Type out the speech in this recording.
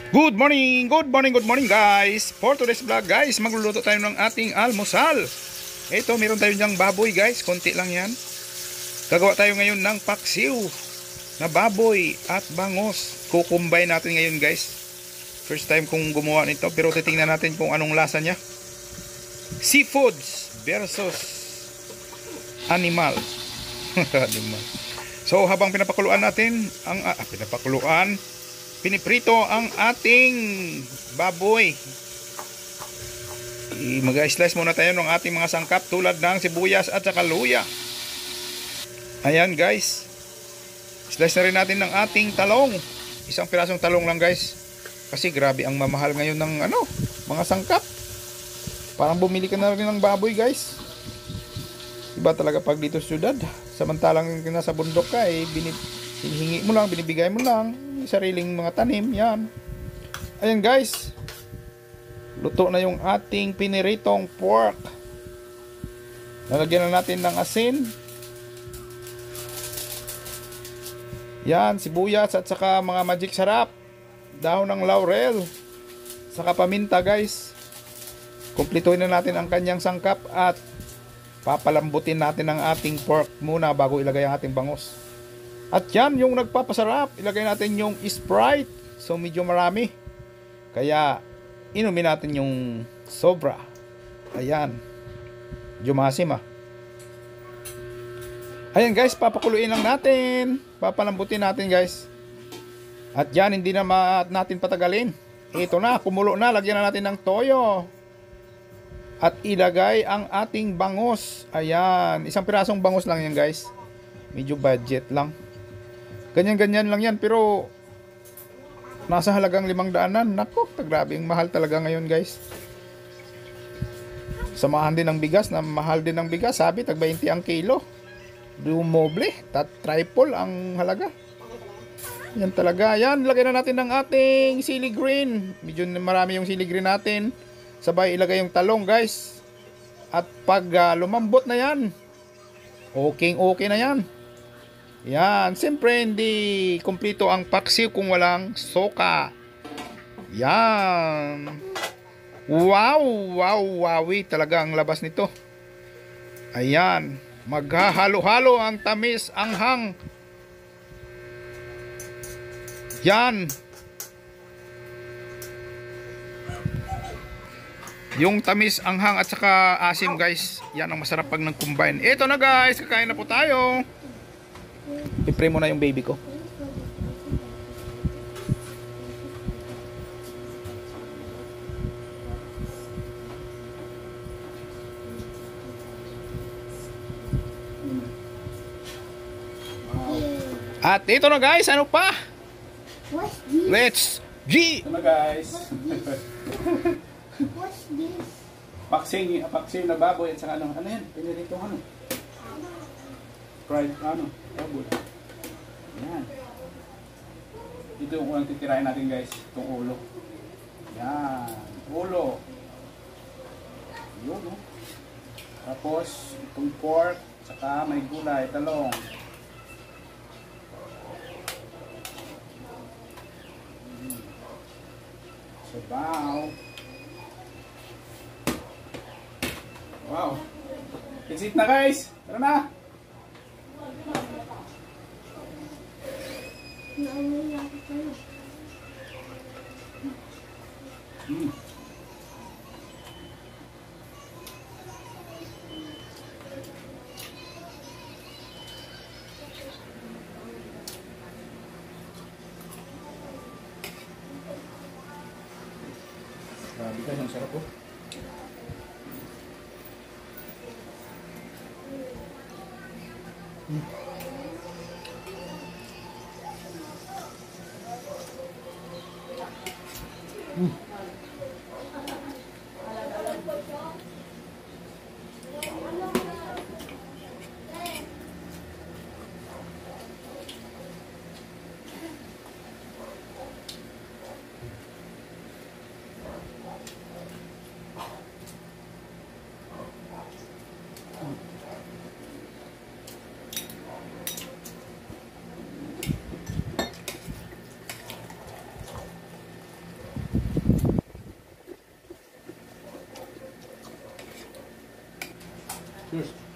Good morning, good morning, good morning guys. For today's vlog guys, magluluto tayo ng ating almusal. Ito, meron tayo dyang baboy guys, konti lang yan. Gagawa tayo ngayon ng paksiw na baboy at bangos. Kukumbay natin ngayon guys. First time kong gumawa nito, pero titingnan natin kung anong lasa niya. Seafoods versus animal. So habang pinapakuluan natin ang piniprito ang ating baboy. Mag-slice muna tayo ng ating mga sangkap tulad ng sibuyas at saka luya. Ayan guys. Slice na rin natin ng ating talong. Isang pirasong talong lang guys. Kasi grabe ang mamahal ngayon ng mga sangkap. Parang bumili ka na rin ng baboy guys. Iba talaga pag dito sa syudad. Samantalang nasa bundok ka hinihingi mo lang, binibigay mo lang sariling mga tanim, yan. Ayan guys, luto na yung ating piniritong pork. Lalagyan na natin ng asin, yan, sibuyas at saka mga magic sarap, dahon ng laurel, saka paminta guys. Kumpletuhin na natin ang kanyang sangkap at papalambutin natin ang ating pork muna bago ilagay ang ating bangos. At yan yung nagpapasarap. Ilagay natin yung Sprite. So medyo marami. Kaya inumin natin yung sobra. Ayan. Medyo maasim ah. Ayan guys, papakuluin lang natin. Papalambutin natin guys. At yan, hindi na natin patagalin. Ito na, kumulo na. Lagyan na natin ng toyo. At ilagay ang ating bangos. Ayan. Isang pirasong bangos lang yan guys. Medyo budget lang. Ganyan-ganyan lang yan, pero nasa halagang 500. Nako, grabing mahal talaga ngayon guys. Samahan din ng bigas, na mahal din ng bigas. Sabi, tag 20 ang kilo. Dumoble, triple ang halaga. Yan talaga. Yan, lagay na natin ng ating sili green. Medyo marami yung sili green natin. Sabay ilagay yung talong guys. At pag lumambot na yan, okay na yan. Yan, siyempre hindi kumpleto ang paksiw kung walang soka. Yan. Wowie talaga ang labas nito. Ayan, maghahalo-halo ang tamis anghang. Yan. Yung tamis anghang at saka asim guys. Yan ang masarap pag nag-combine. Ito na guys, kakain na po tayo. I-pray mo na yung baby ko. At ito na guys, ano pa? Let's G! Ito na guys. What's this? Paksiw na baboy at saka ano yan? Piniritong fried baboy. Yan. Ito yung unang titirahin natin guys, itong ulo. Yan, ulo. Yun, no? Tapos itong pork, saka may gulay, talong. Sabaw. Wow. That's it na guys. Tara na. Grabe guys, ang sarap po. Cheers.